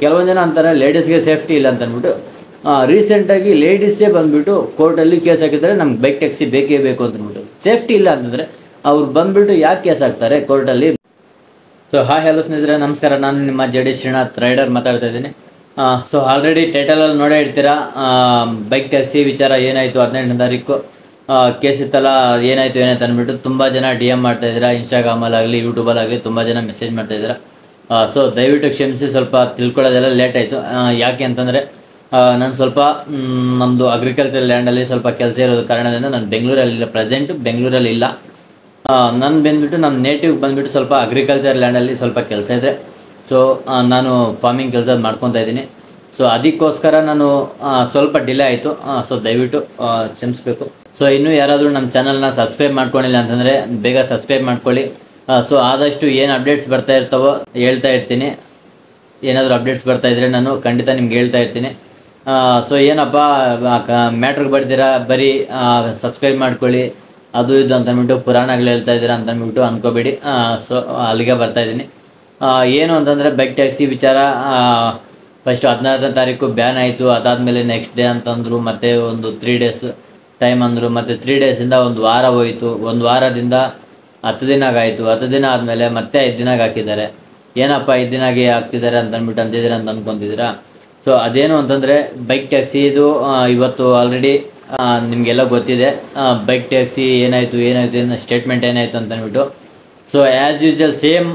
ಕೆಲವೊಂದು ಜನ ಅಂತಾರೆ ಲೇಡೀಸ್ಗೆ ಸೇಫ್ಟಿ ಇಲ್ಲ ಅಂತ ಅಂದ್ಬಿಟ್ಟು ರೀಸೆಂಟಾಗಿ ಲೇಡೀಸೇ ಬಂದುಬಿಟ್ಟು ಕೋರ್ಟಲ್ಲಿ ಕೇಸ್ ಹಾಕಿದ್ದಾರೆ, ನಮ್ಗೆ ಬೈಕ್ ಟ್ಯಾಕ್ಸಿ ಬೇಕೇ ಬೇಕು ಅಂತಂದ್ಬಿಟ್ಟು. ಸೇಫ್ಟಿ ಇಲ್ಲ ಅಂತಂದರೆ ಅವ್ರು ಬಂದುಬಿಟ್ಟು ಯಾಕೆ ಕೇಸ್ ಹಾಕ್ತಾರೆ ಕೋರ್ಟಲ್ಲಿ? ಸೊ ಹಲೋ ಸ್ನೇಹಿತರೆ, ನಮಸ್ಕಾರ. ನಾನು ನಿಮ್ಮ JD ಶ್ರೀನಾಥ್ ರೈಡರ್ ಮಾತಾಡ್ತಾ ಇದ್ದೀನಿ. ಸೊ ಆಲ್ರೆಡಿ ಟೈಟಲಲ್ಲಿ ನೋಡೇ ಇರ್ತೀರಾ, ಬೈಕ್ ಟ್ಯಾಕ್ಸಿ ವಿಚಾರ ಏನಾಯಿತು 18ನೇ ತಾರೀಕು ಕೇಸ್ ಇತ್ತಲ್ಲ, ಏನಾಯಿತು ಅಂದ್ಬಿಟ್ಟು ತುಂಬ ಜನ DM ಮಾಡ್ತಾಯಿದ್ದೀರಾ. ಇನ್ಸ್ಟಾಗ್ರಾಮಲ್ಲಾಗಲಿ ಯೂಟ್ಯೂಬಲ್ಲಾಗಲಿ ತುಂಬ ಜನ ಮೆಸೇಜ್ ಮಾಡ್ತಾಯಿದ್ದೀರಾ. ಸೊ ದಯವಿಟ್ಟು ಕ್ಷಮಿಸಿ, ಸ್ವಲ್ಪ ತಿಳ್ಕೊಳ್ಳೋದೆಲ್ಲ ಲೇಟ್ ಆಯಿತು. ಯಾಕೆ ಅಂತಂದರೆ ನಾನು ಸ್ವಲ್ಪ ನಮ್ಮದು ಅಗ್ರಿಕಲ್ಚರ್ ಲ್ಯಾಂಡಲ್ಲಿ ಸ್ವಲ್ಪ ಕೆಲಸ ಇರೋದು ಕಾರಣದಿಂದ ನಾನು ಬೆಂಗಳೂರಲ್ಲಿಲ್ಲ, ಪ್ರೆಸೆಂಟು ಬೆಂಗಳೂರಲ್ಲಿ ಇಲ್ಲ. ನಾನು ಬಂದುಬಿಟ್ಟು ನಮ್ಮ ನೇಟಿವ್ಗೆ ಬಂದುಬಿಟ್ಟು ಸ್ವಲ್ಪ ಅಗ್ರಿಕಲ್ಚರ್ ಲ್ಯಾಂಡಲ್ಲಿ ಸ್ವಲ್ಪ ಕೆಲಸ ಇದೆ. ಸೊ ನಾನು ಫಾರ್ಮಿಂಗ್ ಕೆಲಸ ಮಾಡ್ಕೊತಾ ಇದ್ದೀನಿ. ಸೊ ಅದಕ್ಕೋಸ್ಕರ ನಾನು ಸ್ವಲ್ಪ ಡಿಲೇ ಆಯಿತು. ಸೊ ದಯವಿಟ್ಟು ಕ್ಷಮಿಸಬೇಕು. ಸೊ ಇನ್ನೂ ಯಾರಾದರೂ ನಮ್ಮ ಚಾನಲ್ನ ಸಬ್ಸ್ಕ್ರೈಬ್ ಮಾಡ್ಕೊಂಡಿಲ್ಲ ಅಂತಂದರೆ ಬೇಗ ಸಬ್ಸ್ಕ್ರೈಬ್ ಮಾಡ್ಕೊಳ್ಳಿ. ಸೊ ಆದಷ್ಟು ಏನು ಅಪ್ಡೇಟ್ಸ್ ಬರ್ತಾ ಇರ್ತಾವೋ ಹೇಳ್ತಾ ಇರ್ತೀನಿ. ಏನಾದರೂ ಅಪ್ಡೇಟ್ಸ್ ಬರ್ತಾಯಿದ್ರೆ ನಾನು ಖಂಡಿತ ನಿಮ್ಗೆ ಹೇಳ್ತಾ ಇರ್ತೀನಿ. ಸೊ ಏನಪ್ಪ ಮ್ಯಾಟ್ರಿಗೆ ಬರ್ತೀರಾ, ಬರೀ ಸಬ್ಸ್ಕ್ರೈಬ್ ಮಾಡ್ಕೊಳ್ಳಿ ಅದು ಇದು ಅಂತಂದ್ಬಿಟ್ಟು ಪುರಾಣಗಳು ಹೇಳ್ತಾ ಇದ್ದೀರಾ ಅಂತಂದ್ಬಿಟ್ಟು ಅಂದ್ಕೋಬೇಡಿ. ಸೊ ಅಲ್ಲಿಗೆ ಬರ್ತಾಯಿದ್ದೀನಿ. ಏನು ಅಂತಂದರೆ ಬೈಕ್ ಟ್ಯಾಕ್ಸಿ ವಿಚಾರ ಫಸ್ಟು 16ನೇ ತಾರೀಕು ಬ್ಯಾನ್ ಆಯಿತು. ಅದಾದಮೇಲೆ ನೆಕ್ಸ್ಟ್ ಡೇ ಅಂತಂದರು, ಮತ್ತು ಒಂದು 3 ಡೇಸ್ ಟೈಮ್ ಅಂದರು, ಮತ್ತು 3 ಡೇಸಿಂದ ಒಂದು ವಾರ ಹೋಯಿತು. ಒಂದು ವಾರದಿಂದ 10 ದಿನಾಗ ಆಯಿತು. 10 ದಿನ ಆದಮೇಲೆ ಮತ್ತೆ 5 ದಿನಾಗ ಹಾಕಿದ್ದಾರೆ. ಏನಪ್ಪ 5 ದಿನಾಗೆ ಹಾಕ್ತಿದ್ದಾರೆ ಅಂತಂದ್ಬಿಟ್ಟು ಅಂತಿದ್ದೀರಾ ಅಂತ ಅಂದ್ಕೊತಿದ್ದೀರಾ. ಸೊ ಅದೇನು ಅಂತಂದರೆ ಬೈಕ್ ಟ್ಯಾಕ್ಸಿದು ಇವತ್ತು ಆಲ್ರೆಡಿ ನಿಮಗೆಲ್ಲ ಗೊತ್ತಿದೆ. ಬೈಕ್ ಟ್ಯಾಕ್ಸಿ ಏನಾಯಿತು ಸ್ಟೇಟ್ಮೆಂಟ್ ಏನಾಯಿತು ಅಂತಂದ್ಬಿಟ್ಟು. So as usual same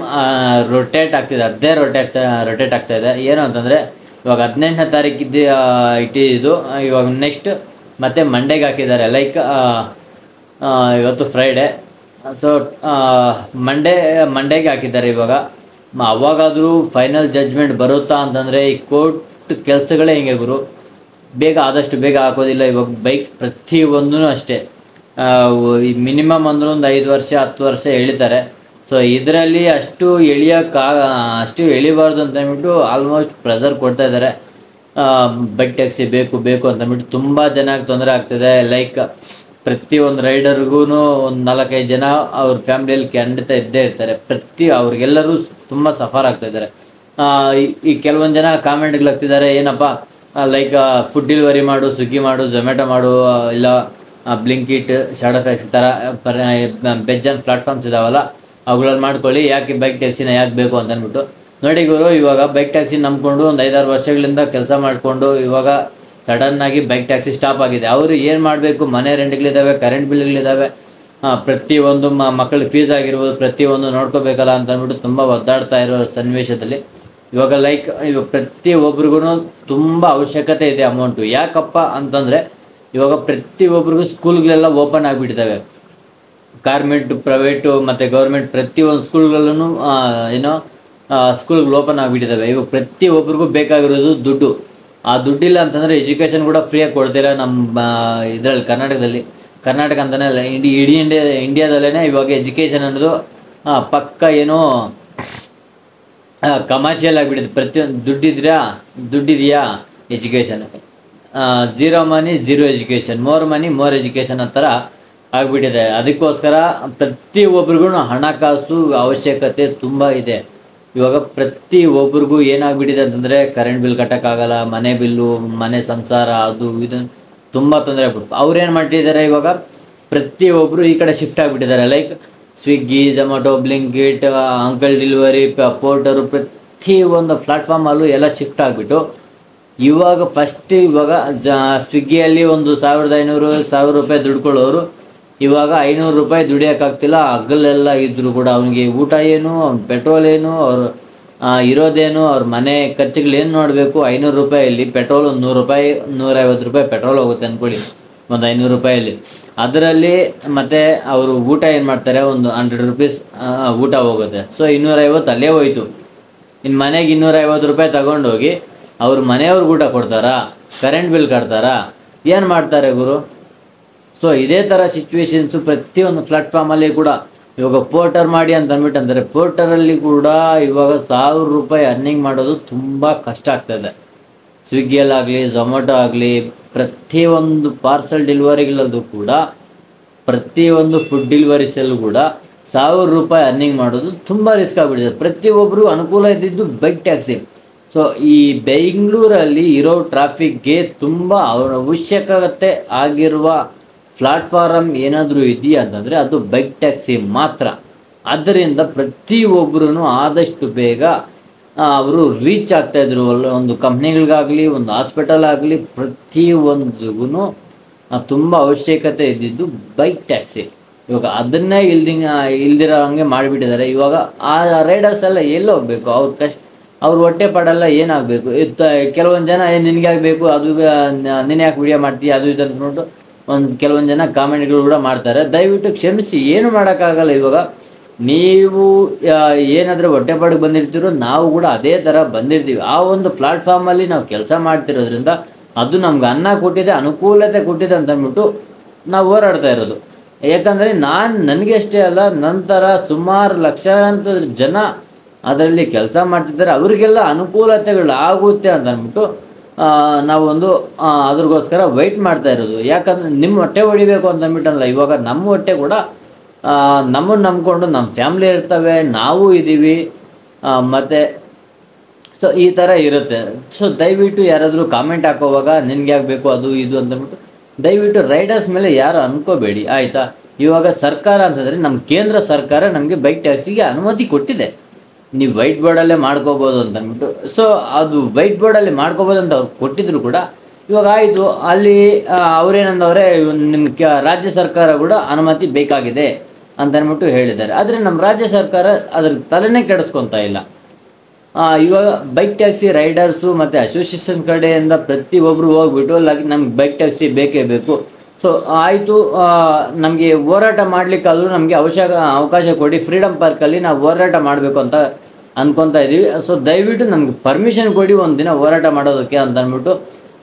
rotate ಆಗ್ತಿದೆ, ಅದೇ ರೊಟೇಟ್ ಆಗ್ತಾಯಿದೆ. ಏನು ಅಂತಂದರೆ ಇವಾಗ 18ನೇ ತಾರೀಕಿದ್ದು ಇಟ್ಟಿದ್ದು ಇವಾಗ ನೆಕ್ಸ್ಟ್ ಮತ್ತೆ ಮಂಡೇಗೆ ಹಾಕಿದ್ದಾರೆ. ಲೈಕ್ ಇವತ್ತು ಫ್ರೈಡೇ. ಸೊ ಮಂಡೇಗೆ ಹಾಕಿದ್ದಾರೆ. ಇವಾಗ ಅವಾಗಾದರೂ ಫೈನಲ್ ಜಡ್ಜ್ಮೆಂಟ್ ಬರುತ್ತಾ ಅಂತಂದರೆ ಈ ಕೋರ್ಟ್ ಕೆಲಸಗಳೇ ಹಿಂಗೆ ಗುರು, ಆದಷ್ಟು ಬೇಗ ಹಾಕೋದಿಲ್ಲ. ಇವಾಗ ಬೈಕ್ ಪ್ರತಿಯೊಂದೂ ಅಷ್ಟೇ, ಮಿನಿಮಮ್ ಅಂದರೂ ಒಂದು 5 ವರ್ಷ 10 ವರ್ಷ ಎಳಿತಾರೆ. ಸೊ ಇದರಲ್ಲಿ ಅಷ್ಟು ಎಳಿಬಾರ್ದು ಅಂತಂದ್ಬಿಟ್ಟು ಆಲ್ಮೋಸ್ಟ್ ಪ್ರೆಷರ್ ಕೊಡ್ತಾ ಇದ್ದಾರೆ. ಬೈಕ್ ಟ್ಯಾಕ್ಸಿ ಬೇಕು ಅಂತಂದ್ಬಿಟ್ಟು ತುಂಬ ಜನಕ್ಕೆ ತೊಂದರೆ ಆಗ್ತಿದೆ. ಲೈಕ್ ಪ್ರತಿಯೊಂದು ರೈಡರ್ಗೂ ಒಂದು 4-5 ಜನ ಅವ್ರ ಫ್ಯಾಮ್ಲಿಯಲ್ಲಿ ಖಂಡಿತ ಇದ್ದೇ ಇರ್ತಾರೆ. ಅವ್ರಿಗೆಲ್ಲರೂ ತುಂಬ ಸಫರ್ ಆಗ್ತಾಯಿದ್ದಾರೆ. ಈ ಕೆಲವೊಂದು ಜನ ಕಾಮೆಂಟ್ಗಳು ಹಾಕ್ತಿದ್ದಾರೆ, ಏನಪ್ಪ ಲೈಕ್ ಫುಡ್ ಡೆಲಿವರಿ ಮಾಡು, ಸ್ವಿಗ್ಗಿ ಮಾಡು, ಝೊಮ್ಯಾಟೊ ಮಾಡು, ಇಲ್ಲ ಬ್ಲಿಂಕಿಟ್, ಶಾಡೋಫ್ಯಾಕ್ಸ್ ಈ ಥರ ಬೆಜ್ಜನ್ ಪ್ಲಾಟ್ಫಾರ್ಮ್ಸ್ ಇದಾವಲ್ಲ, ಅವುಗಳಲ್ಲಿ ಮಾಡ್ಕೊಳ್ಳಿ. ಯಾಕೆ ಬೈಕ್ ಟ್ಯಾಕ್ಸಿನ ಯಾಕೆ ಬೇಕು ಅಂತಂದ್ಬಿಟ್ಟು. ನೋಡಿ ಗುರು, ಇವಾಗ ಬೈಕ್ ಟ್ಯಾಕ್ಸಿ ನಂಬ್ಕೊಂಡು ಒಂದು 5-6 ವರ್ಷಗಳಿಂದ ಕೆಲಸ ಮಾಡಿಕೊಂಡು ಇವಾಗ ಸಡನ್ನಾಗಿ ಬೈಕ್ ಟ್ಯಾಕ್ಸಿ ಸ್ಟಾಪ್ ಆಗಿದೆ. ಅವರು ಏನು ಮಾಡಬೇಕು, ಮನೆ ರೆಂಟ್ಗಳಿದ್ದಾವೆ, ಕರೆಂಟ್ ಬಿಲ್ಗಳಿದ್ದಾವೆ, ಪ್ರತಿಯೊಂದು ಮಕ್ಕಳಿಗೆ ಫೀಸ್ ಆಗಿರ್ಬೋದು, ಪ್ರತಿಯೊಂದು ನೋಡ್ಕೋಬೇಕಲ್ಲ ಅಂತಂದ್ಬಿಟ್ಟು ತುಂಬ ಒದ್ದಾಡ್ತಾ ಇರೋ ಸನ್ನಿವೇಶದಲ್ಲಿ ಇವಾಗ ಪ್ರತಿಯೊಬ್ಬರಿಗೂ ತುಂಬ ಅವಶ್ಯಕತೆ ಇದೆ ಅಮೌಂಟು. ಯಾಕಪ್ಪ ಅಂತಂದರೆ ಇವಾಗ ಪ್ರತಿಯೊಬ್ಬರಿಗೂ ಸ್ಕೂಲ್ಗಳೆಲ್ಲ ಓಪನ್ ಆಗಿಬಿಟ್ಟಿದ್ದಾವೆ. ಕಾರ್ಮೆಂಟ್, ಪ್ರೈವೇಟು ಮತ್ತು ಗೌರ್ಮೆಂಟ್ ಪ್ರತಿಯೊಂದು ಸ್ಕೂಲ್ಗಳೂ ಸ್ಕೂಲ್ಗಳು ಓಪನ್ ಆಗಿಬಿಟ್ಟಿದ್ದಾವೆ. ಇವಾಗ ಪ್ರತಿಯೊಬ್ಬರಿಗೂ ಬೇಕಾಗಿರೋದು ದುಡ್ಡು. ಆ ದುಡ್ಡಿಲ್ಲ ಅಂತಂದರೆ ಎಜುಕೇಷನ್ ಕೂಡ ಫ್ರೀಯಾಗಿ ಕೊಡ್ತೀರ ನಮ್ಮ ಇದರಲ್ಲಿ ಕರ್ನಾಟಕ ಅಂತಲೇ ಅಲ್ಲ, ಇಡೀ ಇಂಡಿಯಾದಲ್ಲೇ ಇವಾಗ ಎಜುಕೇಷನ್ ಅನ್ನೋದು ಪಕ್ಕ ಕಮರ್ಷಿಯಲ್ ಆಗಿಬಿಟ್ಟಿದೆ. ಪ್ರತಿಯೊಂದು ದುಡ್ಡಿದೆಯಾ education, zero money zero education, more money more education ಆ ಥರ ಆಗಿಬಿಟ್ಟಿದೆ. ಅದಕ್ಕೋಸ್ಕರ ಪ್ರತಿಯೊಬ್ಬರಿಗೂ ಹಣಕಾಸು ಅವಶ್ಯಕತೆ ತುಂಬ ಇದೆ. ಇವಾಗ ಪ್ರತಿಯೊಬ್ಬರಿಗೂ ಏನಾಗ್ಬಿಟ್ಟಿದೆ ಅಂತಂದರೆ ಕರೆಂಟ್ ಬಿಲ್ ಕಟ್ಟೋಕ್ಕಾಗಲ್ಲ, ಮನೆ ಬಿಲ್ಲು, ಮನೆ ಸಂಸಾರ, ಅದು ಇದು ತುಂಬ ತೊಂದರೆ ಆಗ್ಬಿಟ್ಟು ಅವ್ರೇನು ಮಾಡ್ತಿದ್ದಾರೆ, ಇವಾಗ ಪ್ರತಿಯೊಬ್ಬರು ಈ ಕಡೆ ಶಿಫ್ಟ್ ಆಗಿಬಿಟ್ಟಿದ್ದಾರೆ. Like Swiggy, Zomato, Blinkit, uncle delivery, Porter, ಪ್ರತಿಯೊಂದು ಪ್ಲಾಟ್ಫಾರ್ಮಲ್ಲೂ ಎಲ್ಲ ಶಿಫ್ಟ್ ಆಗಿಬಿಟ್ಟು ಇವಾಗ ಸ್ವಿಗ್ಗಿಯಲ್ಲಿ ಒಂದು 1500-1000 ರೂಪಾಯಿ ದುಡ್ಕೊಳ್ಳೋರು ಇವಾಗ 500 ರೂಪಾಯಿ ದುಡಿಯೋಕ್ಕಾಗ್ತಿಲ್ಲ. ಹಗಲೆಲ್ಲ ಇದ್ದರೂ ಕೂಡ ಅವನಿಗೆ ಊಟ ಏನು, ಪೆಟ್ರೋಲ್ ಏನು, ಅವರು ಇರೋದೇನು, ಅವ್ರ ಮನೆ ಖರ್ಚುಗಳೇನು ನೋಡಬೇಕು. 500 ರೂಪಾಯಲ್ಲಿ ಪೆಟ್ರೋಲ್ ಒಂದು 100 ರೂಪಾಯಿ 150 ರೂಪಾಯಿ ಪೆಟ್ರೋಲ್ ಹೋಗುತ್ತೆ ಅಂದ್ಕೊಳ್ಳಿ, ಒಂದು 500 ರೂಪಾಯಲ್ಲಿ. ಅದರಲ್ಲಿ ಮತ್ತು ಅವರು ಊಟ ಏನು ಮಾಡ್ತಾರೆ, ಒಂದು 100 ರೂಪೀಸ್ ಊಟ ಹೋಗುತ್ತೆ. ಸೊ 250 ಅಲ್ಲೇ ಹೋಯ್ತು. ಇನ್ನು ಮನೆಗೆ 250 ರೂಪಾಯಿ ತಗೊಂಡೋಗಿ ಅವ್ರ ಮನೆಯವ್ರಿಗೆ ಊಟ ಕೊಡ್ತಾರಾ, ಕರೆಂಟ್ ಬಿಲ್ ಕಟ್ತಾರಾ, ಏನು ಮಾಡ್ತಾರೆ ಗುರು? ಸೊ ಇದೇ ಥರ ಸಿಚುವೇಶನ್ಸು ಪ್ರತಿಯೊಂದು ಪ್ಲಾಟ್ಫಾರ್ಮಲ್ಲಿ ಕೂಡ. ಇವಾಗ ಪೋರ್ಟರ್ ಮಾಡಿ ಅಂತಾರೆ, ಪೋರ್ಟರಲ್ಲಿ ಕೂಡ ಇವಾಗ 1000 ರೂಪಾಯಿ ಅರ್ನಿಂಗ್ ಮಾಡೋದು ತುಂಬ ಕಷ್ಟ ಆಗ್ತಾಯಿದೆ. ಸ್ವಿಗ್ಗಿಯಲ್ಲಾಗಲಿ, ಝೊಮ್ಯಾಟೊ ಆಗಲಿ, ಪ್ರತಿಯೊಂದು ಪಾರ್ಸಲ್ ಡೆಲಿವರಿಗಳಲ್ಲೂ ಕೂಡ, ಪ್ರತಿಯೊಂದು ಫುಡ್ ಡೆಲಿವರೀಸಲ್ಲೂ ಕೂಡ 1000 ರೂಪಾಯಿ ಅರ್ನಿಂಗ್ ಮಾಡೋದು ತುಂಬ ರಿಸ್ಕ್ ಆಗಿಬಿಟ್ಟಿದೆ. ಪ್ರತಿಯೊಬ್ಬರು ಅನುಕೂಲ ಇದ್ದಿದ್ದು ಬೈಕ್ ಟ್ಯಾಕ್ಸಿ. ಸೊ ಈ ಬೆಂಗಳೂರಲ್ಲಿ ಇರೋ ಟ್ರಾಫಿಕ್ಗೆ ತುಂಬ ಅವಶ್ಯಕತೆ ಆಗಿರುವ ಪ್ಲಾಟ್ಫಾರಮ್ ಏನಾದರೂ ಇದೆಯಾ ಅಂತಂದರೆ ಅದು ಬೈಕ್ ಟ್ಯಾಕ್ಸಿ ಮಾತ್ರ. ಆದ್ದರಿಂದ ಪ್ರತಿಯೊಬ್ಬರೂ ಆದಷ್ಟು ಬೇಗ ಅವರು ರೀಚ್ ಆಗ್ತಾಯಿದ್ರು. ಒಂದು ಕಂಪ್ನಿಗಳಿಗಾಗಲಿ ಒಂದು ಹಾಸ್ಪಿಟಲ್ ಆಗಲಿ ಪ್ರತಿಯೊಂದಿಗೂ ತುಂಬ ಅವಶ್ಯಕತೆ ಇದ್ದಿದ್ದು ಬೈಕ್ ಟ್ಯಾಕ್ಸಿ. ಇವಾಗ ಅದನ್ನೇ ಇಲ್ದಿರೋ ಹಂಗೆ ಮಾಡಿಬಿಟ್ಟಿದ್ದಾರೆ. ಇವಾಗ ಆ ರೈಡರ್ಸ್ ಎಲ್ಲ ಎಲ್ಲಿ ಹೋಗಬೇಕು? ಅವ್ರ ಹೊಟ್ಟೆ ಪಾಡೆಲ್ಲ ಏನಾಗಬೇಕು? ಕೆಲವೊಂದು ಜನ ನಿನಗೆ ಆಗಬೇಕು ಅದು ನೀನು ಯಾಕೆ ವಿಡಿಯೋ ಮಾಡ್ತೀಯ ಅದು ಇದು ಅಂದ್ಬಿಟ್ಟು ಕೆಲವೊಂದು ಜನ ಕಾಮೆಂಟ್ಗಳು ಕೂಡ ಮಾಡ್ತಾರೆ. ದಯವಿಟ್ಟು ಕ್ಷಮಿಸಿ, ಏನು ಮಾಡೋಕ್ಕಾಗಲ್ಲ. ಇವಾಗ ನೀವು ಏನಾದರೂ ಹೊಟ್ಟೆಪಾಡಿಗೆ ಬಂದಿರ್ತೀರೋ ನಾವು ಕೂಡ ಅದೇ ಥರ ಬಂದಿರ್ತೀವಿ. ಆ ಒಂದು ಪ್ಲಾಟ್ಫಾರ್ಮಲ್ಲಿ ನಾವು ಕೆಲಸ ಮಾಡ್ತಿರೋದ್ರಿಂದ ಅದು ನಮ್ಗೆ ಅನ್ನ ಕೊಟ್ಟಿದೆ, ಅನುಕೂಲತೆ ಕೊಟ್ಟಿದೆ ಅಂತ ಅಂದ್ಬಿಟ್ಟು ನಾವು ಹೋರಾಡ್ತಾ ಇರೋದು. ಯಾಕಂದರೆ ನನಗೆ ಅಷ್ಟೇ ಅಲ್ಲ, ನಂತರ ಸುಮಾರು ಲಕ್ಷಾಂತರ ಜನ ಅದರಲ್ಲಿ ಕೆಲಸ ಮಾಡ್ತಿದ್ದಾರೆ. ಅವರಿಗೆಲ್ಲ ಅನುಕೂಲತೆಗಳು ಆಗುತ್ತೆ ಅಂತ ಅಂದ್ಬಿಟ್ಟು ನಾವೊಂದು ಅದ್ರಗೋಸ್ಕರ ವೆಯ್ಟ್ ಮಾಡ್ತಾ ಇರೋದು. ಯಾಕಂದರೆ ನಿಮ್ಮ ಹೊಟ್ಟೆ ಹೊಡಿಬೇಕು ಅಂತ ಅಂದ್ಬಿಟ್ಟಲ್ಲ, ಇವಾಗ ನಮ್ಮ ಹೊಟ್ಟೆ ಕೂಡ ನಮ್ಮನ್ನು ನಂಬ್ಕೊಂಡು ನಮ್ಮ ಫ್ಯಾಮ್ಲಿ ಇರ್ತವೆ, ನಾವು ಇದ್ದೀವಿ. ಮತ್ತು ಸೊ ಈ ಥರ ಇರುತ್ತೆ. ಸೊ ದಯವಿಟ್ಟು ಯಾರಾದರೂ ಕಾಮೆಂಟ್ ಹಾಕೋವಾಗ ನಿನಗೆ ಆಗಬೇಕು ಅದು ಇದು ಅಂತಂದ್ಬಿಟ್ಟು ದಯವಿಟ್ಟು ರೈಡರ್ಸ್ ಮೇಲೆ ಯಾರು ಅನ್ಕೋಬೇಡಿ, ಆಯಿತಾ? ಇವಾಗ ಸರ್ಕಾರ ಅಂತಂದರೆ ನಮ್ಮ ಕೇಂದ್ರ ಸರ್ಕಾರ ನಮಗೆ ಬೈಕ್ ಟ್ಯಾಕ್ಸಿಗೆ ಅನುಮತಿ ಕೊಟ್ಟಿದೆ. ನೀವು ವೈಟ್ ಬೋರ್ಡಲ್ಲೇ ಮಾಡ್ಕೋಬೋದು ಅಂತಂದ್ಬಿಟ್ಟು. ಸೊ ಅದು ವೈಟ್ ಬೋರ್ಡಲ್ಲಿ ಮಾಡ್ಕೋಬೋದು ಅಂತ ಅವ್ರು ಕೊಟ್ಟಿದ್ರು ಕೂಡ ಇವಾಗ ಆಯಿತು. ಅಲ್ಲಿ ಅವರೇನಂದವ್ರೆ ನಿಮ್ಮ ರಾಜ್ಯ ಸರ್ಕಾರ ಕೂಡ ಅನುಮತಿ ಬೇಕಾಗಿದೆ ಅಂತಂದ್ಬಿಟ್ಟು ಹೇಳಿದ್ದಾರೆ. ಆದರೆ ನಮ್ಮ ರಾಜ್ಯ ಸರ್ಕಾರ ಅದ್ರ ತಲೆನೇ ಕೆಡಿಸ್ಕೊತಾ ಇಲ್ಲ. ಇವಾಗ ಬೈಕ್ ಟ್ಯಾಕ್ಸಿ ರೈಡರ್ಸು ಮತ್ತು ಅಸೋಸಿಯೇಷನ್ ಕಡೆಯಿಂದ ಪ್ರತಿಯೊಬ್ಬರು ಹೋಗ್ಬಿಟ್ಟು ನಮ್ಗೆ ಬೈಕ್ ಟ್ಯಾಕ್ಸಿ ಬೇಕೇ ಬೇಕು. ಸೊ ಆಯಿತು, ನಮಗೆ ಹೋರಾಟ ಮಾಡಲಿಕ್ಕಾದರೂ ನಮಗೆ ಅವಕಾಶ ಕೊಡಿ, ಫ್ರೀಡಮ್ ಪಾರ್ಕಲ್ಲಿ ನಾವು ಹೋರಾಟ ಮಾಡಬೇಕು ಅಂತ ಅಂದ್ಕೊತಾ ಇದ್ದೀವಿ. ಸೊ ದಯವಿಟ್ಟು ನಮಗೆ ಪರ್ಮಿಷನ್ ಕೊಡಿ ಒಂದು ದಿನ ಹೋರಾಟ ಮಾಡೋದಕ್ಕೆ ಅಂತ ಅಂದ್ಬಿಟ್ಟು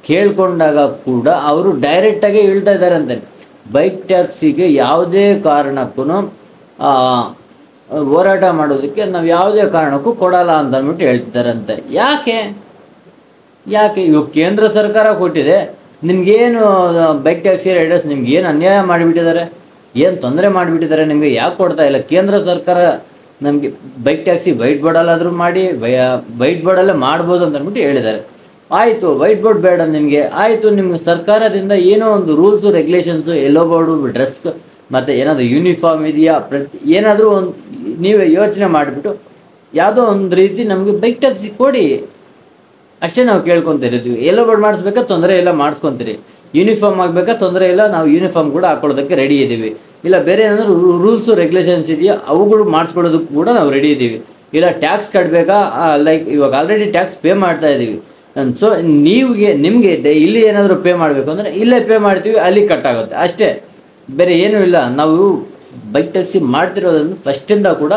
ಕೇಳ್ಕೊಂಡಾಗ ಕೂಡ ಅವರು ಡೈರೆಕ್ಟಾಗಿ ಹೇಳ್ತಾ ಇದ್ದಾರೆ ಅಂತೆ, ಬೈಕ್ ಟ್ಯಾಕ್ಸಿಗೆ ಯಾವುದೇ ಕಾರಣಕ್ಕೂ ಹೋರಾಟ ಮಾಡೋದಕ್ಕೆ ನಾವು ಯಾವುದೇ ಕಾರಣಕ್ಕೂ ಕೊಡಲ್ಲ ಅಂತ ಅಂದ್ಬಿಟ್ಟು ಹೇಳ್ತಿದ್ದಾರಂತೆ. ಯಾಕೆ ಇವಾಗ ಕೇಂದ್ರ ಸರ್ಕಾರ ಕೊಟ್ಟಿದೆ, ನಿಮಗೇನು ಬೈಕ್ ಟ್ಯಾಕ್ಸಿ ರೈಡರ್ಸ್ ನಿಮ್ಗೇನು ಅನ್ಯಾಯ ಮಾಡಿಬಿಟ್ಟಿದ್ದಾರೆ, ಏನು ತೊಂದರೆ ಮಾಡಿಬಿಟ್ಟಿದ್ದಾರೆ, ನಿಮಗೆ ಯಾಕೆ ಕೊಡ್ತಾ ಇಲ್ಲ? ಕೇಂದ್ರ ಸರ್ಕಾರ ನಮಗೆ ಬೈಕ್ ಟ್ಯಾಕ್ಸಿ ವೈಟ್ ಬೋರ್ಡಲ್ಲಾದರೂ ಮಾಡಿ ವೈಟ್ ಬೋರ್ಡಲ್ಲೇ ಮಾಡ್ಬೋದು ಅಂತ ಅಂದ್ಬಿಟ್ಟು ಹೇಳಿದ್ದಾರೆ. ಆಯಿತು, ವೈಟ್ ಬೋರ್ಡ್ ಬೇಡ ನಿಮಗೆ, ಆಯಿತು ನಿಮ್ಗೆ ಸರ್ಕಾರದಿಂದ ಏನೋ ಒಂದು ರೂಲ್ಸು ರೆಗ್ಯುಲೇಷನ್ಸು, ಎಲ್ಲೋ ಬೋರ್ಡು, ಡ್ರೆಸ್ ಮತ್ತು ಏನಾದರೂ ಯೂನಿಫಾರ್ಮ್ ಇದೆಯಾ, ಏನಾದರೂ ಒಂದು ನೀವೇ ಯೋಚನೆ ಮಾಡಿಬಿಟ್ಟು ಯಾವುದೋ ಒಂದು ರೀತಿ ನಮಗೆ ಬೈಕ್ ಟ್ಯಾಕ್ಸಿ ಕೊಡಿ, ಅಷ್ಟೇ ನಾವು ಕೇಳ್ಕೊತಿರಿದ್ದೀವಿ. ಎಲ್ಲೋ ಬೋರ್ಡ್ ಮಾಡಿಸ್ಬೇಕಾ ತೊಂದರೆ ಇಲ್ಲ, ಮಾಡಿಸ್ಕೊತೀರಿ. ಯೂನಿಫಾರ್ಮ್ ಆಗಬೇಕಾ ತೊಂದರೆ ಇಲ್ಲ, ನಾವು ಯೂನಿಫಾರ್ಮ್ ಕೂಡ ಹಾಕೊಳ್ಳೋದಕ್ಕೆ ರೆಡಿ ಇದ್ದೀವಿ. ಇಲ್ಲ ಬೇರೆ ಏನಾದರೂ ರೂಲ್ಸು ರೆಗ್ಯುಲೇಷನ್ಸ್ ಇದೆಯಾ ಅವುಗಳು ಮಾಡಿಸ್ಕೊಳ್ಳೋದಕ್ಕೆ ಕೂಡ ನಾವು ರೆಡಿ ಇದ್ದೀವಿ. ಇಲ್ಲ ಟ್ಯಾಕ್ಸ್ ಕಟ್ಟಬೇಕಾ, ಲೈಕ್ ಇವಾಗ ಆಲ್ರೆಡಿ ಟ್ಯಾಕ್ಸ್ ಪೇ ಮಾಡ್ತಾ ಇದ್ದೀವಿ. ಸೊ ನಿಮಗೆ ಇಲ್ಲಿ ಏನಾದರೂ ಪೇ ಮಾಡಬೇಕು ಅಂದರೆ ಇಲ್ಲೇ ಪೇ ಮಾಡ್ತೀವಿ, ಅಲ್ಲಿ ಕಟ್ಟಾಗುತ್ತೆ ಅಷ್ಟೇ, ಬೇರೆ ಏನೂ ಇಲ್ಲ. ನಾವು ಬೈಕ್ ಟ್ಯಾಕ್ಸಿ ಮಾಡ್ತಿರೋದನ್ನು ಫಸ್ಟಿಂದ ಕೂಡ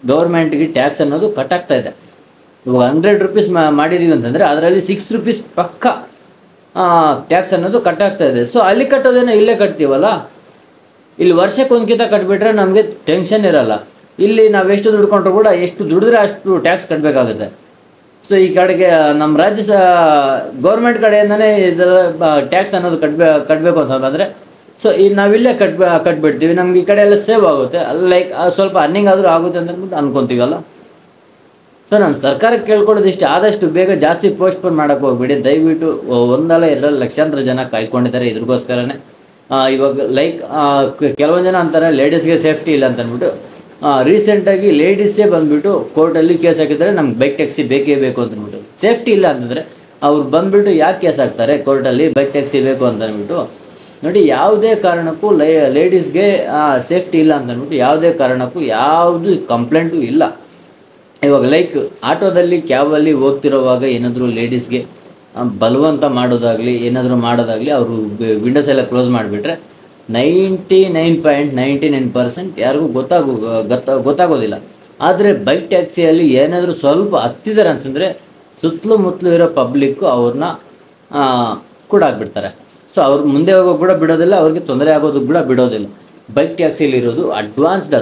ಗೌರ್ಮೆಂಟ್ಗೆ ಟ್ಯಾಕ್ಸ್ ಅನ್ನೋದು ಕಟ್ಟಾಗ್ತಾ ಇದೆ. ಇವಾಗ 100 ರೂಪೀಸ್ ಮಾಡಿದ್ದೀವಿ ಅಂತಂದರೆ ಅದರಲ್ಲಿ 6 ರೂಪೀಸ್ ಪಕ್ಕ ಟ್ಯಾಕ್ಸ್ ಅನ್ನೋದು ಕಟ್ಟಾಗ್ತಾ ಇದೆ. ಸೊ ಅಲ್ಲಿ ಕಟ್ಟೋದೇನೋ ಇಲ್ಲೇ ಕಟ್ತೀವಲ್ಲ, ಇಲ್ಲಿ ವರ್ಷಕ್ಕೊಂದ್ಕಿಂತ ಕಟ್ಬಿಟ್ರೆ ನಮಗೆ ಟೆನ್ಷನ್ ಇರಲ್ಲ. ಇಲ್ಲಿ ನಾವು ಎಷ್ಟು ದುಡ್ಕೊಂಡ್ರು ಕೂಡ ಎಷ್ಟು ದುಡಿದ್ರೆ ಅಷ್ಟು ಟ್ಯಾಕ್ಸ್ ಕಟ್ಟಬೇಕಾಗುತ್ತೆ. ಸೊ ಈ ಕಡೆಗೆ ನಮ್ಮ ರಾಜ್ಯ ಗೌರ್ಮೆಂಟ್ ಕಡೆಯಿಂದನೇ ಇದರ ಟ್ಯಾಕ್ಸ್ ಅನ್ನೋದು ಕಟ್ಟಬೇಕು ಅಂತಂದರೆ ಸೊ ಈ ನಾವಿಲ್ಲೇ ಕಟ್ಬಿಡ್ತೀವಿ, ನಮ್ಗೆ ಈ ಕಡೆ ಎಲ್ಲ ಸೇವ್ ಆಗುತ್ತೆ, ಲೈಕ್ ಸ್ವಲ್ಪ ಅರ್ನಿಂಗ್ ಆದರೂ ಆಗುತ್ತೆ ಅಂತ ಅಂದ್ಬಿಟ್ಟು ಅನ್ಕೊತೀವಲ್ಲ. ಸೊ ನಾನು ಸರ್ಕಾರಕ್ಕೆ ಕೇಳ್ಕೊಳ್ಳೋದು ಇಷ್ಟು, ಆದಷ್ಟು ಬೇಗ ಜಾಸ್ತಿ ಪೋಸ್ಟ್ಪೋನ್ ಮಾಡೋಕ್ಕೆ ಹೋಗ್ಬಿಡಿ ದಯವಿಟ್ಟು. ಒಂದಲ್ಲ ಎರಡಲ್ಲ ಲಕ್ಷಾಂತರ ಜನ ಕಾಯ್ಕೊಂಡಿದ್ದಾರೆ ಇದ್ರಿಗೋಸ್ಕರನೇ. ಇವಾಗ ಲೈಕ್ ಕೆಲವೊಂದು ಜನ ಅಂತಾರೆ ಲೇಡೀಸ್ಗೆ ಸೇಫ್ಟಿ ಇಲ್ಲ ಅಂತ ಅಂದ್ಬಿಟ್ಟು. ರೀಸೆಂಟಾಗಿ ಲೇಡೀಸೇ ಬಂದುಬಿಟ್ಟು ಕೋರ್ಟಲ್ಲಿ ಕೇಸ್ ಹಾಕಿದ್ದಾರೆ, ನಮ್ಗೆ ಬೈಕ್ ಟ್ಯಾಕ್ಸಿ ಬೇಕೇ ಬೇಕು ಅಂತಂದ್ಬಿಟ್ಟು. ಸೇಫ್ಟಿ ಇಲ್ಲ ಅಂತಂದರೆ ಅವ್ರು ಬಂದುಬಿಟ್ಟು ಯಾಕೆ ಕೇಸ್ ಹಾಕ್ತಾರೆ ಕೋರ್ಟಲ್ಲಿ ಬೈಕ್ ಟ್ಯಾಕ್ಸಿ ಬೇಕು ಅಂತ ಅಂದ್ಬಿಟ್ಟು? ನೋಡಿ, ಯಾವುದೇ ಕಾರಣಕ್ಕೂ ಲೇಡೀಸ್ಗೆ ಸೇಫ್ಟಿ ಇಲ್ಲ ಅಂತ ಅಂದ್ಬಿಟ್ಟು ಯಾವುದೇ ಕಾರಣಕ್ಕೂ ಯಾವುದು ಕಂಪ್ಲೇಂಟು ಇಲ್ಲ. ಇವಾಗ ಲೈಕ್ ಆಟೋದಲ್ಲಿ ಕ್ಯಾಬಲ್ಲಿ ಹೋಗ್ತಿರೋವಾಗ ಏನಾದರೂ ಲೇಡೀಸ್ಗೆ ಬಲವಂತ ಮಾಡೋದಾಗಲಿ ಏನಾದರೂ ಮಾಡೋದಾಗಲಿ ಅವರು ವಿಂಡೋಸ್ ಎಲ್ಲ ಕ್ಲೋಸ್ ಮಾಡಿಬಿಟ್ರೆ 99.99% ಯಾರಿಗೂ ಗೊತ್ತಾಗೋದಿಲ್ಲ. ಆದರೆ ಬೈಕ್ ಟ್ಯಾಕ್ಸಿಯಲ್ಲಿ ಏನಾದರೂ ಸ್ವಲ್ಪ ಹತ್ತಿದ್ದಾರೆ ಅಂತಂದರೆ ಸುತ್ತಲೂ ಮುತ್ತಲೂ ಇರೋ ಪಬ್ಲಿಕ್ಕು ಅವ್ರನ್ನ ಕೂಡ ಆಗಿಬಿಡ್ತಾರೆ. ಸೊ ಅವ್ರು ಮುಂದೆ ಹೋಗೋಕೆ ಕೂಡ ಬಿಡೋದಿಲ್ಲ, ಅವ್ರಿಗೆ ತೊಂದರೆ ಆಗೋದಕ್ಕೆ ಕೂಡ ಬಿಡೋದಿಲ್ಲ. ಬೈಕ್ ಟ್ಯಾಕ್ಸಿಯಲ್ಲಿ ಇರೋದು ಅಡ್ವಾನ್ಸ್ಡ್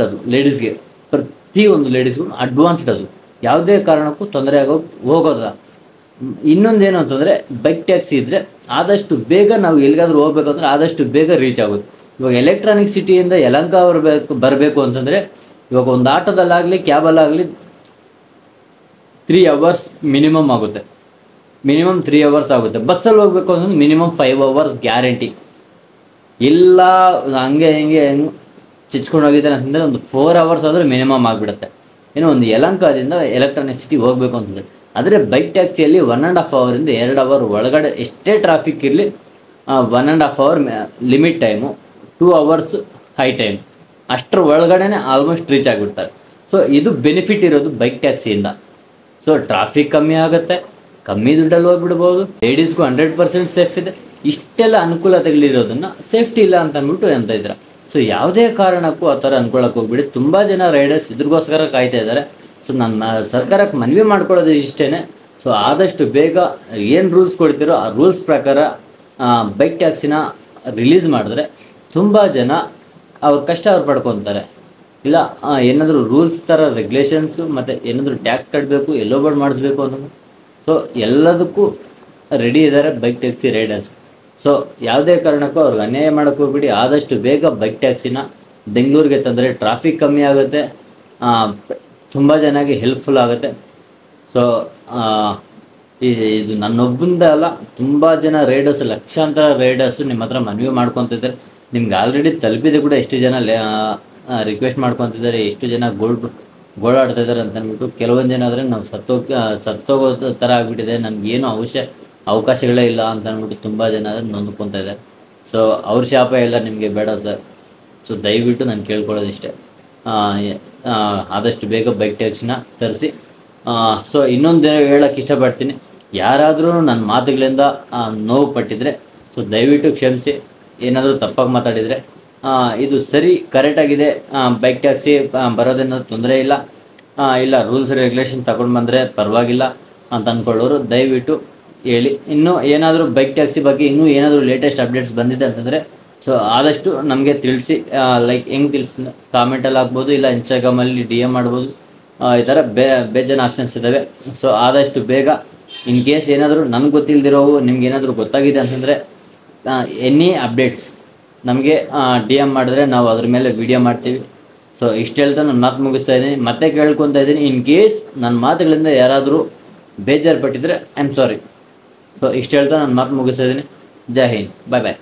ಅದು ಲೇಡೀಸ್ಗೆ, ಪ್ರತಿಯೊಂದು ಲೇಡೀಸ್ಗೂ ಅಡ್ವಾನ್ಸ್ಡ್ ಅದು, ಯಾವುದೇ ಕಾರಣಕ್ಕೂ ತೊಂದರೆ ಹೋಗೋದ. ಇನ್ನೊಂದೇನು ಅಂತಂದರೆ ಬೈಕ್ ಟ್ಯಾಕ್ಸಿ ಇದ್ದರೆ ಆದಷ್ಟು ಬೇಗ ನಾವು ಎಲ್ಲಿಗಾದ್ರೂ ಹೋಗ್ಬೇಕಂದ್ರೆ ಆದಷ್ಟು ಬೇಗ ರೀಚ್ ಆಗುತ್ತೆ. ಇವಾಗ ಎಲೆಕ್ಟ್ರಾನಿಕ್ ಸಿಟಿಯಿಂದ ಯಲಹಂಕ ಬರಬೇಕು ಅಂತಂದರೆ ಇವಾಗ ಒಂದು ಆಟೋದಲ್ಲಾಗಲಿ ಕ್ಯಾಬಲ್ಲಾಗಲಿ 3 ಅವರ್ಸ್ ಮಿನಿಮಮ್ ಆಗುತ್ತೆ. ಮಿನಿಮಮ್ 3 ಅವರ್ಸ್ ಆಗುತ್ತೆ. ಬಸ್ಸಲ್ಲಿ ಹೋಗಬೇಕು ಅಂದ್ರೆ ಮಿನಿಮಮ್ 5 ಅವರ್ಸ್ ಗ್ಯಾರಂಟಿ. ಇಲ್ಲ ಹಂಗೆ ಹಿಂಗೆ ಹೆಂಗೆ ಚಿಚ್ಕೊಂಡು ಹೋಗಿದ್ದಾನೆ ಅಂತಂದರೆ ಒಂದು 4 ಅವರ್ಸ್ ಆದರೆ ಮಿನಿಮಮ್ ಆಗಿಬಿಡುತ್ತೆ. ಇನ್ನು ಒಂದು ಯಲಹಂಕದಿಂದ ಎಲೆಕ್ಟ್ರಾನಿಕ್ ಸಿಟಿ ಹೋಗಬೇಕು ಅಂತಂದರೆ, ಆದರೆ ಬೈಕ್ ಟ್ಯಾಕ್ಸಿಯಲ್ಲಿ 1.5 ಅವರಿಂದ 2 ಅವರ್ ಒಳಗಡೆ ಎಷ್ಟೇ ಟ್ರಾಫಿಕ್ ಇರಲಿ 1.5 hour limit time, 2 hours high time, ಅಷ್ಟರ ಒಳಗಡೆ ಆಲ್ಮೋಸ್ಟ್ ರೀಚ್ ಆಗಿಬಿಡ್ತಾರೆ. ಸೊ ಇದು ಬೆನಿಫಿಟ್ ಇರೋದು ಬೈಕ್ ಟ್ಯಾಕ್ಸಿಯಿಂದ. ಸೊ ಟ್ರಾಫಿಕ್ ಕಮ್ಮಿ ಆಗುತ್ತೆ, ಕಮ್ಮಿ ದುಡ್ಡಲ್ಲಿ ಹೋಗ್ಬಿಡ್ಬೋದು, ಲೇಡೀಸ್ಗೂ 100% ಸೇಫ್ ಇದೆ. ಇಷ್ಟೆಲ್ಲ ಅನುಕೂಲತೆಗಳಿರೋದನ್ನು ಸೇಫ್ಟಿ ಇಲ್ಲ ಅಂತ ಅಂದ್ಬಿಟ್ಟು ಅಂತ ಇದ್ದಾರೆ. ಸೊ ಯಾವುದೇ ಕಾರಣಕ್ಕೂ ಆ ಥರ ಅನ್ಕೊಳ್ಳೋಕೆ ಹೋಗ್ಬಿಡಿ. ತುಂಬ ಜನ ರೈಡರ್ಸ್ ಇದ್ರಿಗೋಸ್ಕರ ಕಾಯ್ತಾ ಇದ್ದಾರೆ. ಸೊ ನಾನು ಸರ್ಕಾರಕ್ಕೆ ಮನವಿ ಮಾಡ್ಕೊಳ್ಳೋದು ಇಷ್ಟೇ, ಸೊ ಆದಷ್ಟು ಬೇಗ ಏನು ರೂಲ್ಸ್ ಕೊಡ್ತೀರೋ ಆ ರೂಲ್ಸ್ ಪ್ರಕಾರ ಬೈಕ್ ಟ್ಯಾಕ್ಸಿನ ರಿಲೀಸ್ ಮಾಡಿದ್ರೆ ತುಂಬ ಜನ ಅವ್ರ ಕಷ್ಟ ಅವ್ರು ಪಡ್ಕೊತಾರೆ. ಇಲ್ಲ ಏನಾದರೂ ರೂಲ್ಸ್ ಥರ ರೆಗ್ಯುಲೇಷನ್ಸು ಮತ್ತು ಏನಾದರೂ ಟ್ಯಾಕ್ಸ್ ಕಟ್ಟಬೇಕು, ಎಲ್ಲೋ ಬೋರ್ಡ್ ಮಾಡಿಸ್ಬೇಕು ಅನ್ನೋದು, ಸೊ ಎಲ್ಲದಕ್ಕೂ ರೆಡಿ ಇದ್ದಾರೆ ಬೈಕ್ ಟ್ಯಾಕ್ಸಿ ರೈಡರ್ಸ್. ಸೊ ಯಾವುದೇ ಕಾರಣಕ್ಕೂ ಅವ್ರಿಗೆ ಅನ್ಯಾಯ ಮಾಡೋಕ್ಕೆ ಹೋಗ್ಬಿಡಿ. ಆದಷ್ಟು ಬೇಗ ಬೈಕ್ ಟ್ಯಾಕ್ಸಿನ ಬೆಂಗಳೂರಿಗೆ ತಂದರೆ ಟ್ರಾಫಿಕ್ ಕಮ್ಮಿ ಆಗುತ್ತೆ, ತುಂಬ ಜನಕ್ಕೆ ಹೆಲ್ಪ್ಫುಲ್ ಆಗುತ್ತೆ. ಸೊ ಇದು ನನ್ನೊಬ್ಬಂದ ಅಲ್ಲ, ತುಂಬ ಜನ ರೈಡರ್ಸ್, ಲಕ್ಷಾಂತರ ರೈಡರ್ಸು ನಿಮ್ಮ ಹತ್ರ ಮನವಿ ಮಾಡ್ಕೊತಿದ್ದಾರೆ. ನಿಮ್ಗೆ ಆಲ್ರೆಡಿ ತಲುಪಿದೆ ಕೂಡ. ಎಷ್ಟು ಜನ ರಿಕ್ವೆಸ್ಟ್ ಮಾಡ್ಕೊತಿದ್ದಾರೆ, ಎಷ್ಟು ಜನ ಗೋಳಾಡ್ತಾ ಇದ್ದಾರೆ ಅಂತ ಅಂದ್ಬಿಟ್ಟು. ಕೆಲವೊಂದು ಜನ ಆದರೆ ನಾವು ಸತ್ತೋಗೋ ಥರ ಆಗಿಬಿಟ್ಟಿದೆ, ನಮಗೇನು ಅವಕಾಶಗಳೇ ಇಲ್ಲ ಅಂತ ಅಂದ್ಬಿಟ್ಟು ತುಂಬ ಜನ ಆದರೆ ನೊಂದ್ಕೊತಾ ಇದ್ದಾರೆ. ಸೊ ಅವ್ರ ಶಾಪ ಎಲ್ಲ ನಿಮಗೆ ಬೇಡ ಸರ್. ಸೊ ದಯವಿಟ್ಟು ನಾನು ಕೇಳ್ಕೊಳ್ಳೋದು ಇಷ್ಟೇ, ಆದಷ್ಟು ಬೇಗ ಬೈಕ್ ಟ್ಯಾಕ್ಸಿನ ತರಿಸಿ. ಸೊ ಇನ್ನೊಂದು ಹೇಳೋಕ್ಕೆ ಇಷ್ಟಪಡ್ತೀನಿ, ಯಾರಾದರೂ ನನ್ನ ಮಾತುಗಳಿಂದ ನೋವು ಪಟ್ಟಿದ್ರೆ ಸೊ ದಯವಿಟ್ಟು ಕ್ಷಮಿಸಿ. ಏನಾದರೂ ತಪ್ಪಾಗಿ ಮಾತಾಡಿದರೆ ಇದು ಸರಿ ಕರೆಕ್ಟಾಗಿದೆ, ಬೈಕ್ ಟ್ಯಾಕ್ಸಿ ಬರೋದೇನಾದ್ರು ತೊಂದರೆ ಇಲ್ಲ, ಇಲ್ಲ ರೂಲ್ಸ್ ರೆಗ್ಯುಲೇಷನ್ ತಗೊಂಡು ಬಂದರೆ ಪರವಾಗಿಲ್ಲ ಅಂತ ಅಂದ್ಕೊಳ್ಳೋರು ದಯವಿಟ್ಟು ಹೇಳಿ. ಇನ್ನೂ ಏನಾದರೂ ಬೈಕ್ ಟ್ಯಾಕ್ಸಿ ಬಗ್ಗೆ ಇನ್ನೂ ಏನಾದರೂ ಲೇಟೆಸ್ಟ್ ಅಪ್ಡೇಟ್ಸ್ ಬಂದಿದೆ ಅಂತಂದರೆ ಸೊ ಆದಷ್ಟು ನಮಗೆ ತಿಳಿಸಿ. ಲೈಕ್ ಹೆಂಗೆ ತಿಳಿಸಿ, ಕಾಮೆಂಟಲ್ಲಿ ಆಗ್ಬೋದು, ಇಲ್ಲ ಇನ್ಸ್ಟಾಗ್ರಾಮಲ್ಲಿ DM ಮಾಡ್ಬೋದು. ಈ ಥರ ಬೇಜಾನ್ ಆಪ್ಷನ್ಸ್ ಇದ್ದಾವೆ. ಸೊ ಆದಷ್ಟು ಬೇಗ ಇನ್ ಕೇಸ್ ಏನಾದರೂ ನನಗೆ ಗೊತ್ತಿಲ್ಲದಿರೋವು ನಿಮ್ಗೆ ಏನಾದರೂ ಗೊತ್ತಾಗಿದೆ ಅಂತಂದರೆ ಎನಿ ಅಪ್ಡೇಟ್ಸ್ ನಮಗೆ DM ಮಾಡಿದ್ರೆ ನಾವು ಅದ್ರ ಮೇಲೆ ವಿಡಿಯೋ ಮಾಡ್ತೀವಿ. ಸೊ ಇಷ್ಟು ಹೇಳ್ತಾ ನಾನು ಮಾತು ಮುಗಿಸ್ತಾ ಇದ್ದೀನಿ, ಮತ್ತೆ ಕೇಳ್ಕೊತಾ ಇದ್ದೀನಿ. ಇನ್ ಕೇಸ್ ನನ್ನ ಮಾತುಗಳಿಂದ ಯಾರಾದರೂ ಬೇಜಾರು ಪಟ್ಟಿದ್ರೆ ಐ ಆಮ್ ಸಾರಿ. ಸೊ ಇಷ್ಟು ಹೇಳ್ತಾ ನಾನು ಮಾತು ಮುಗಿಸ್ತಾ ಇದ್ದೀನಿ. ಜೈ ಹಿಂದ್, ಬಾಯ್ ಬಾಯ್.